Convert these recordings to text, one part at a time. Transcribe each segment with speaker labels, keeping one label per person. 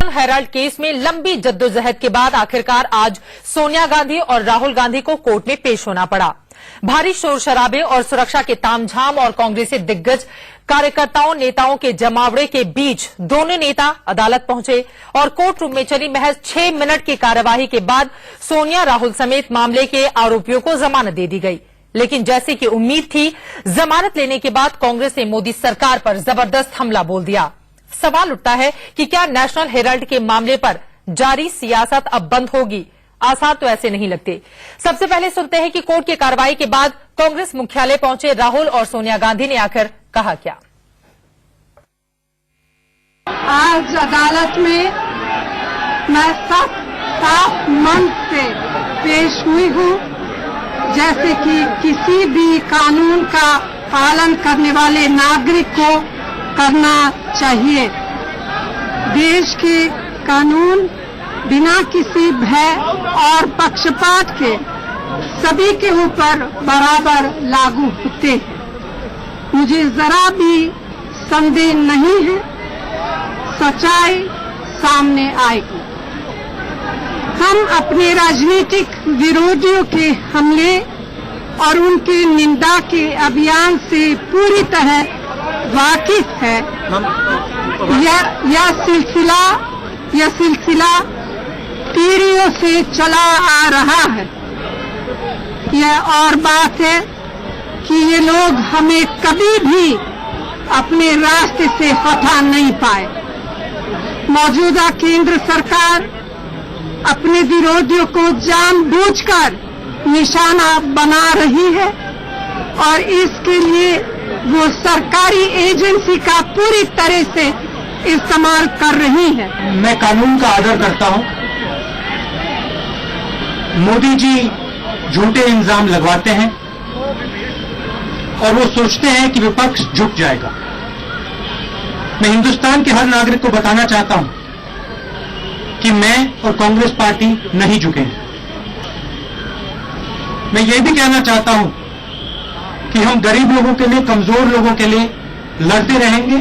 Speaker 1: National Herald case में लंबी जद्दोजहद के बाद आखिरकार आज सोनिया गांधी और राहुल गांधी को कोर्ट में पेश होना पड़ा। भारी शोर शराबे और सुरक्षा के तामझाम और कांग्रेसी दिग्गज कार्यकर्ताओं नेताओं के जमावड़े के बीच दोनों नेता अदालत पहुंचे और कोर्ट रूम में चली महज 6 मिनट की कार्यवाही के बाद सोनिया राहुल समेत मामले के आरोपियों को जमानत दे दी गई। लेकिन जैसे कि उम्मीद थी, जमानत लेने के बाद कांग्रेस ने मोदी सरकार पर जबरदस्त हमला बोल दिया। सवाल उठता है कि क्या नेशनल हेराल्ड के मामले पर जारी सियासत अब बंद होगी? आसार तो ऐसे नहीं लगते। सबसे पहले सुनते हैं कि कोर्ट की कार्रवाई के बाद कांग्रेस मुख्यालय पहुंचे राहुल और सोनिया गांधी ने आखिर कहा क्या।
Speaker 2: आज अदालत में मैं साफ मन से पेश हुई हूँ, जैसे कि किसी भी कानून का पालन करने वाले नागरिक को करना चाहिए। देश के कानून बिना किसी भय और पक्षपात के सभी के ऊपर बराबर लागू होते हैं। मुझे जरा भी संदेह नहीं है, सच्चाई सामने आएगी। हम अपने राजनीतिक विरोधियों के हमले और उनके निंदा के अभियान से पूरी तरह वाकिफ है। यह सिलसिला पीढ़ियों से चला आ रहा है। यह और बात है कि ये लोग हमें कभी भी अपने रास्ते से हटा नहीं पाए। मौजूदा केंद्र सरकार अपने विरोधियों को जानबूझकर निशाना बना रही है और इसके लिए वो सरकारी एजेंसी का पूरी तरह से इस्तेमाल कर रही है।
Speaker 3: मैं कानून का आदर करता हूं। मोदी जी झूठे इल्जाम लगवाते हैं और वो सोचते हैं कि विपक्ष झुक जाएगा। मैं हिंदुस्तान के हर नागरिक को बताना चाहता हूं कि मैं और कांग्रेस पार्टी नहीं झुकेंगे। मैं ये भी कहना चाहता हूं कि हम गरीब लोगों के लिए, कमजोर लोगों के लिए लड़ते रहेंगे,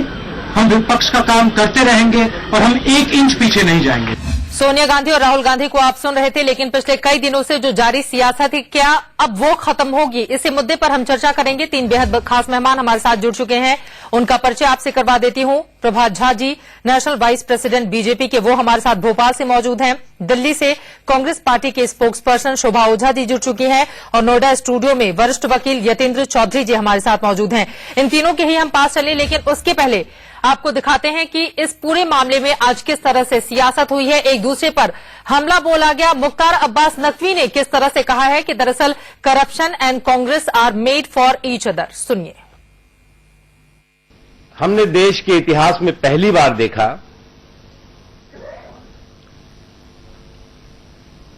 Speaker 3: हम विपक्ष का काम करते रहेंगे और हम 1 इंच पीछे नहीं जाएंगे।
Speaker 1: सोनिया गांधी और राहुल गांधी को आप सुन रहे थे, लेकिन पिछले कई दिनों से जो जारी सियासत है, क्या अब वो खत्म होगी? इसी मुद्दे पर हम चर्चा करेंगे। 3 बेहद खास मेहमान हमारे साथ जुड़ चुके हैं, उनका परिचय आपसे करवा देती हूं। Prabhat Jha ji, national vice president BJP के, वो हमारे साथ भोपाल से मौजूद हैं। दिल्ली से कांग्रेस पार्टी के स्पोक्स पर्सन शोभा ओझा जी जुड़ चुकी हैं और नोएडा स्टूडियो में वरिष्ठ वकील यतेंद्र चौधरी जी हमारे साथ मौजूद हैं। इन तीनों के ही हम पास चले, लेकिन उसके पहले आपको दिखाते हैं कि इस पूरे मामले में आज किस तरह से सियासत हुई है, एक दूसरे पर हमला बोला गया। मुख्तार अब्बास नकवी ने किस तरह से कहा है कि दरअसल corruption and Congress are made for each other. सुनिए।
Speaker 4: हमने देश के इतिहास में पहली बार देखा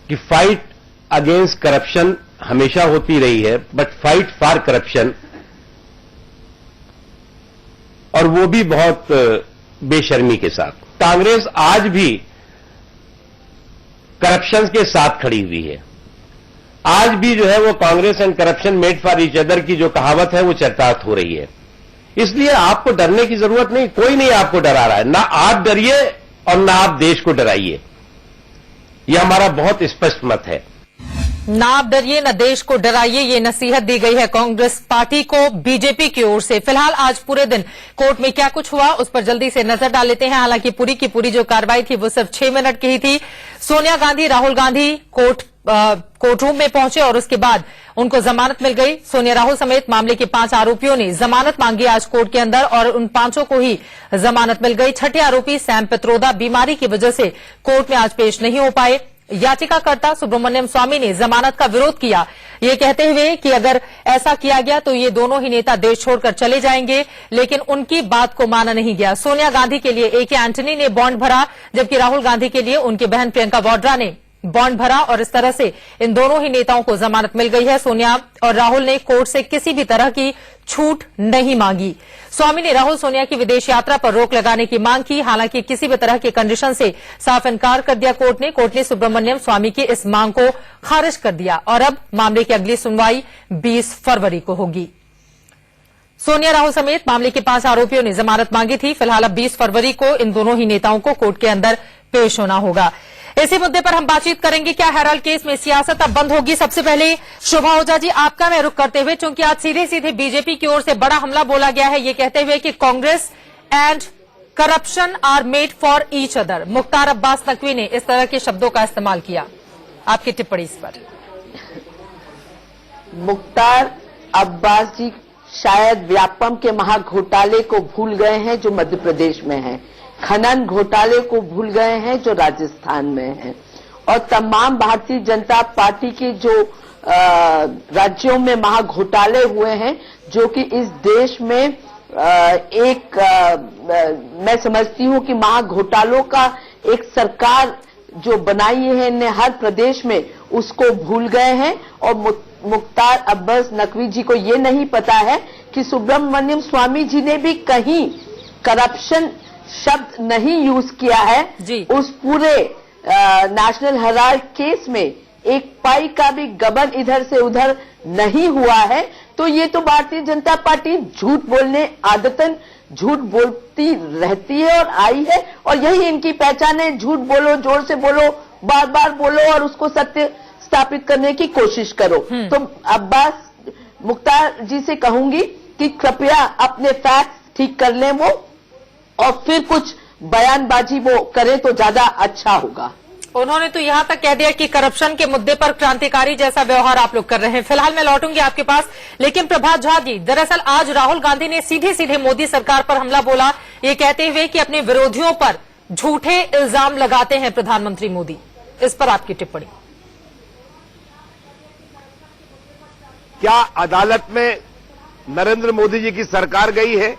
Speaker 4: कि फाइट अगेंस्ट करप्शन हमेशा होती रही है, बट फाइट फॉर करप्शन, और वो भी बहुत बेशर्मी के साथ। कांग्रेस आज भी करप्शन के साथ खड़ी हुई है। आज भी जो है वो Congress and corruption made for each other की जो कहावत है वो चरितार्थ हो रही है। इसलिए आपको डरने की जरूरत नहीं, कोई नहीं आपको डरा रहा है। ना आप डरिए और ना आप देश को डराइए, यह हमारा बहुत स्पष्ट मत है।
Speaker 1: ना आप डरिए, न देश को डराइए, ये नसीहत दी गई है कांग्रेस पार्टी को बीजेपी की ओर से। फिलहाल आज पूरे दिन कोर्ट में क्या कुछ हुआ उस पर जल्दी से नजर डाल लेते हैं। हालांकि पूरी की पूरी जो कार्रवाई थी वो सिर्फ 6 मिनट की ही थी। सोनिया गांधी, राहुल गांधी कोर्ट रूम में पहुंचे और उसके बाद उनको जमानत मिल गई। सोनिया राहुल समेत मामले के 5 आरोपियों ने जमानत मांगी आज कोर्ट के अंदर और उन 5 को ही जमानत मिल गई। छठे आरोपी सैम पित्रोदा बीमारी की वजह से कोर्ट में आज पेश नहीं हो पाए। याचिकाकर्ता सुब्रमण्यम स्वामी ने जमानत का विरोध किया, ये कहते हुए कि अगर ऐसा किया गया तो ये दोनों ही नेता देश छोड़कर चले जाएंगे, लेकिन उनकी बात को माना नहीं गया। सोनिया गांधी के लिए एके एंटनी ने बॉन्ड भरा, जबकि राहुल गांधी के लिए उनकी बहन प्रियंका वाड्रा ने बॉन्ड भरा और इस तरह से इन दोनों ही नेताओं को जमानत मिल गई है। सोनिया और राहुल ने कोर्ट से किसी भी तरह की छूट नहीं मांगी। स्वामी ने राहुल सोनिया की विदेश यात्रा पर रोक लगाने की मांग की, हालांकि किसी भी तरह के कंडीशन से साफ इनकार कर दिया कोर्ट ने सुब्रमण्यम स्वामी की इस मांग को खारिज कर दिया और अब मामले की अगली सुनवाई 20 फरवरी को होगी। सोनिया राहुल समेत मामले के 5 आरोपियों ने जमानत मांगी थी। फिलहाल अब 20 फरवरी को इन दोनों ही नेताओं को कोर्ट के अंदर पेश होना होगा। इसी मुद्दे पर हम बातचीत करेंगे। क्या हेराल्ड केस में सियासत अब बंद होगी? सबसे पहले शोभा ओझा जी, आपका मैं रुख करते हुए, क्योंकि आज सीधे सीधे बीजेपी की ओर से बड़ा हमला बोला गया है, ये कहते हुए कि Congress and corruption are made for each other. Mukhtar Abbas Naqvi ने इस तरह के शब्दों का इस्तेमाल किया, आपकी टिप्पणी इस पर?
Speaker 5: मुख्तार अब्बास जी शायद व्यापम के महाघोटाले को भूल गए हैं जो मध्य प्रदेश में है, खनन घोटाले को भूल गए हैं जो राजस्थान में है, और तमाम भारतीय जनता पार्टी के जो राज्यों में महाघोटाले हुए हैं, जो कि इस देश में मैं समझती हूं कि महाघोटालों का एक सरकार जो बनाई है इन्हें हर प्रदेश में, उसको भूल गए हैं। और मुख्तार अब्बास नकवी जी को ये नहीं पता है कि सुब्रमण्यम स्वामी जी ने भी कहीं करप्शन शब्द नहीं यूज किया है
Speaker 1: जी।
Speaker 5: उस पूरे नेशनल हेराल्ड केस में एक पाई का भी गबन इधर से उधर नहीं हुआ है। तो ये तो भारतीय जनता पार्टी झूठ बोलने आदतन झूठ बोलती रहती है और आई है, और यही इनकी पहचान है। झूठ बोलो, जोर से बोलो, बार बार बोलो और उसको सत्य स्थापित करने की कोशिश करो। तो अब्बास मुख्तार जी से कहूंगी कि कृपया अपने फैक्ट्स ठीक कर लें वो, और फिर कुछ बयानबाजी वो करें तो ज्यादा अच्छा होगा।
Speaker 1: उन्होंने तो यहां तक कह दिया कि करप्शन के मुद्दे पर क्रांतिकारी जैसा व्यवहार आप लोग कर रहे हैं। फिलहाल मैं लौटूंगी आपके पास, लेकिन प्रभात झा जी, दरअसल आज राहुल गांधी ने सीधे सीधे मोदी सरकार पर हमला बोला, ये कहते हुए कि अपने विरोधियों पर झूठे इल्जाम लगाते हैं प्रधानमंत्री मोदी। इस पर आपकी टिप्पणी?
Speaker 6: क्या अदालत में नरेंद्र मोदी जी की सरकार गई है?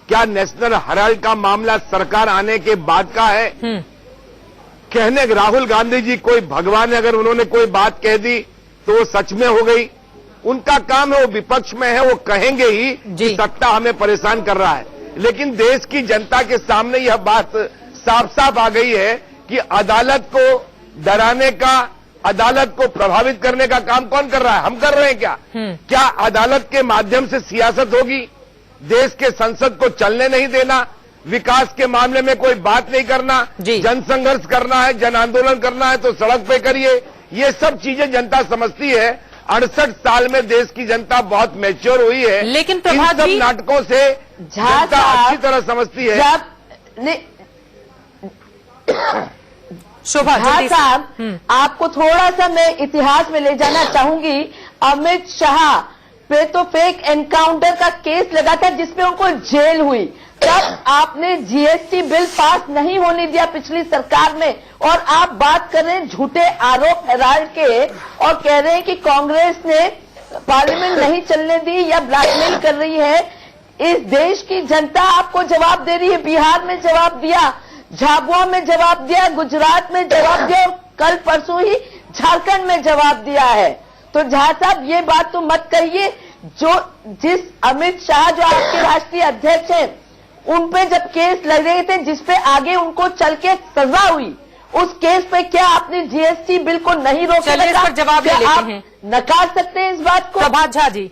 Speaker 6: क्या नेशनल हेराल्ड का मामला सरकार आने के बाद का है? कहने राहुल गांधी जी कोई भगवान है, अगर उन्होंने कोई बात कह दी तो वो सच में हो गई। उनका काम है, वो विपक्ष में है, वो कहेंगे ही कि सत्ता हमें परेशान कर रहा है। लेकिन देश की जनता के सामने यह बात साफ साफ आ गई है कि अदालत को डराने का, अदालत को प्रभावित करने का काम कौन कर रहा है? हम कर रहे हैं क्या? क्या अदालत के माध्यम से सियासत होगी? देश के संसद को चलने नहीं देना, विकास के मामले में कोई बात नहीं करना, जन संघर्ष करना है, जन आंदोलन करना है तो सड़क पे करिए। ये सब चीजें जनता समझती है। 68 साल में देश की जनता बहुत मैच्योर हुई है,
Speaker 1: लेकिन
Speaker 6: इन सब नाटकों से जनता अच्छी तरह समझती है।
Speaker 5: शोभा साहब, आपको थोड़ा सा मैं इतिहास में ले जाना चाहूंगी। अमित शाह पे तो फेक एनकाउंटर का केस लगा था जिसमें उनको जेल हुई, तब आपने जीएसटी बिल पास नहीं होने दिया पिछली सरकार में, और आप बात कर रहे हैं झूठे आरोप हेराल्ड के, और कह रहे हैं कि कांग्रेस ने पार्लियामेंट नहीं चलने दी या ब्लैकमेल कर रही है। इस देश की जनता आपको जवाब दे रही है। बिहार में जवाब दिया, झाबुआ में जवाब दिया, गुजरात में जवाब दिया, और कल परसों ही झारखंड में जवाब दिया है। तो झा साहब ये बात तो मत कहिए। जिस अमित शाह जो आपके राष्ट्रीय अध्यक्ष हैं, उन पे जब केस लग रहे थे जिसपे आगे उनको चल के सजा हुई, उस केस पे क्या आपने जीएसटी बिल को नहीं रोका?
Speaker 1: चलिए इस पर जवाब ले लेते हैं।
Speaker 5: नकार सकते हैं इस बात को?
Speaker 1: प्रभात झा जी,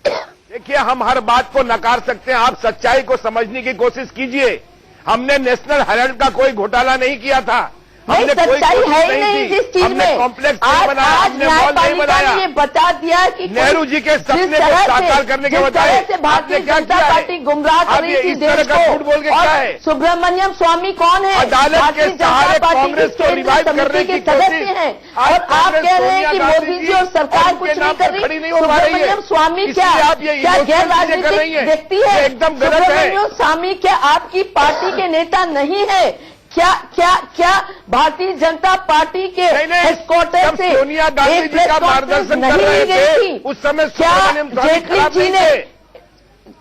Speaker 6: देखिए, हम हर बात को नकार सकते हैं, आप सच्चाई को समझने की कोशिश कीजिए। हमने नेशनल हेराल्ड का कोई घोटाला नहीं किया था, हमने कोई
Speaker 5: सच्चाई
Speaker 6: कोशिश
Speaker 5: है
Speaker 6: नहीं
Speaker 5: जिस
Speaker 6: की,
Speaker 5: चीज
Speaker 6: हमने
Speaker 5: में
Speaker 6: कॉम्प्लेक्स नहीं बनाया, हमने मॉल नहीं बनाया।
Speaker 5: ये बता दिया कि
Speaker 6: नेहरू जी के सपने को साकार करने के बजाय
Speaker 5: भारतीय जनता पार्टी गुमराह कर रही थी देश को।
Speaker 6: झूठ बोल के क्या है?
Speaker 5: सुब्रमण्यम स्वामी कौन है?
Speaker 6: अदालत के सहारे कांग्रेस को रिवाइव करने की
Speaker 5: सदस्य हैं, और आप कह रहे हैं कि मोदी जी और सरकार कुछ नहीं कर रही। सुब्रमण्यम स्वामी क्या गैर राजनीतिक व्यक्ति है?
Speaker 6: एकदम गलत है।
Speaker 5: सुब्रमण्यम स्वामी क्या आपकी पार्टी के नेता नहीं है? क्या भारतीय जनता पार्टी के हेडक्वार्टर से
Speaker 6: सोनिया गांधी जी का मार्गदर्शन कर रहे थे, उस समय सुब्रमण्यम स्वामी खराब नहीं थे।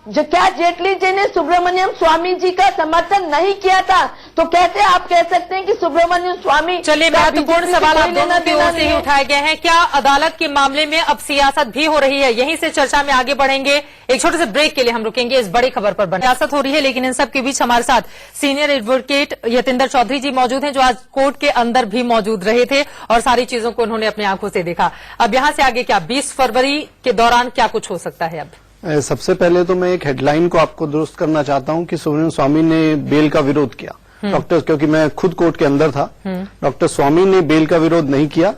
Speaker 5: क्या जेटली जी ने सुब्रमण्यम स्वामी जी का समर्थन नहीं किया था? तो कैसे आप कह सकते हैं कि सुब्रमण्यम स्वामी?
Speaker 1: चलिए, महत्वपूर्ण सवाल आप दोनों की ओर से ही उठाए गए हैं। क्या अदालत के मामले में अब सियासत भी हो रही है? यहीं से चर्चा में आगे बढ़ेंगे। एक छोटे से ब्रेक के लिए हम रुकेंगे। इस बड़ी खबर पर सियासत हो रही है, लेकिन इन सब के बीच हमारे साथ सीनियर एडवोकेट यतिंदर चौधरी जी मौजूद हैं, जो आज कोर्ट के अंदर भी मौजूद रहे थे और सारी चीजों को उन्होंने अपनी आंखों से देखा। अब यहां से आगे क्या 20 फरवरी के दौरान क्या कुछ हो सकता है? अब
Speaker 7: सबसे पहले तो मैं एक हेडलाइन को आपको दुरुस्त करना चाहता हूं कि सुब्रमण्यम स्वामी ने बेल का विरोध किया। डॉक्टर, क्योंकि मैं खुद कोर्ट के अंदर था, डॉक्टर स्वामी ने बेल का विरोध नहीं किया।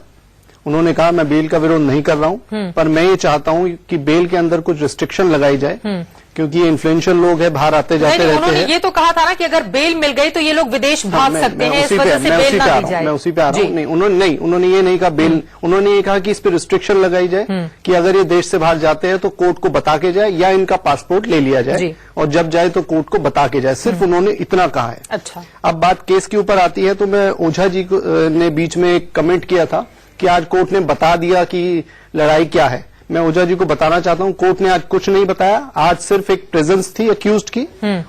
Speaker 7: उन्होंने कहा मैं बेल का विरोध नहीं कर रहा हूं, पर मैं ये चाहता हूं कि बेल के अंदर कुछ रिस्ट्रिक्शन लगाई जाए, क्योंकि ये इन्फ्लुएंशियल लोग हैं, बाहर आते जाते रहते हैं।
Speaker 1: उन्होंने ये तो कहा था ना कि अगर बेल मिल गई तो ये लोग विदेश भाग सकते हैं, इस वजह से बेल ना दी जाए।
Speaker 7: मैं उसी पे आ रहा हूं। नहीं, उन्होंने ये नहीं कहा बेल, उन्होंने ये कहा कि इस पे रिस्ट्रिक्शन लगाई जाए कि अगर ये देश से बाहर जाते हैं तो कोर्ट को बता के जाए या इनका पासपोर्ट ले लिया जाए, और जब जाए तो कोर्ट को बता के जाए। सिर्फ उन्होंने इतना कहा है।
Speaker 1: अच्छा,
Speaker 7: अब बात केस के ऊपर आती है तो मैं ओझा जी ने बीच में एक कमेंट किया था कि आज कोर्ट ने बता दिया कि लड़ाई क्या है। मैं ओझा जी को बताना चाहता हूं, कोर्ट ने आज कुछ नहीं बताया। आज सिर्फ एक प्रेजेंस थी अक्यूज्ड की,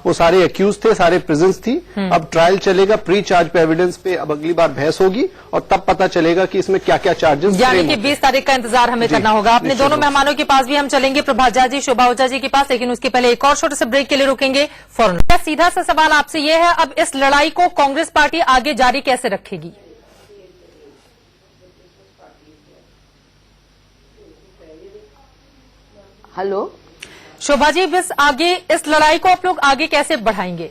Speaker 7: वो सारे अक्यूज थे, सारे प्रेजेंस थी। अब ट्रायल चलेगा, प्री चार्ज पे एविडेंस पे अब अगली बार बहस होगी और तब पता चलेगा कि इसमें क्या क्या चार्जेस।
Speaker 1: यानी कि 20 तारीख का इंतजार हमें करना होगा। अपने दोनों मेहमानों के पास भी हम चलेंगे, प्रभात झा जी, शोभा ओझा जी के पास, लेकिन उसके पहले एक और छोटे से ब्रेक के लिए रुकेंगे फौरन। सीधा सा सवाल आपसे ये है, अब इस लड़ाई को कांग्रेस पार्टी आगे जारी कैसे रखेगी?
Speaker 5: हेलो
Speaker 1: शोभा जी, बस आगे इस लड़ाई को आप लोग आगे कैसे बढ़ाएंगे?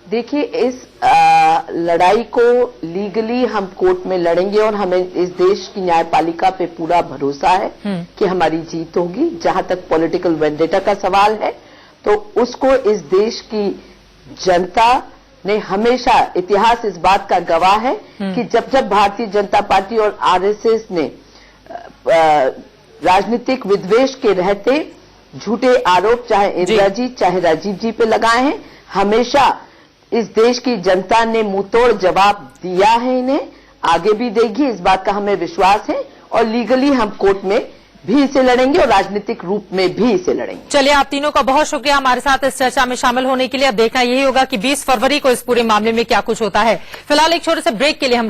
Speaker 5: देखिए, इस लड़ाई को लीगली हम कोर्ट में लड़ेंगे और हमें इस देश की न्यायपालिका पे पूरा भरोसा है कि हमारी जीत होगी। जहां तक पॉलिटिकल वेंडेटा का सवाल है तो उसको इस देश की जनता ने हमेशा, इतिहास इस बात का गवाह है कि जब जब भारतीय जनता पार्टी और आरएसएस ने राजनीतिक विद्वेष के रहते झूठे आरोप चाहे इंदिरा जी चाहे राजीव जी पे लगाए हैं, हमेशा इस देश की जनता ने मुंहतोड़ जवाब दिया है, इन्हें आगे भी देगी, इस बात का हमें विश्वास है। और लीगली हम कोर्ट में भी इसे लड़ेंगे और राजनीतिक रूप में भी इसे लड़ेंगे।
Speaker 1: चलिए, आप तीनों का बहुत शुक्रिया हमारे साथ इस चर्चा में शामिल होने के लिए। अब देखना यही होगा कि 20 फरवरी को इस पूरे मामले में क्या कुछ होता है। फिलहाल एक छोटे से ब्रेक के लिए हम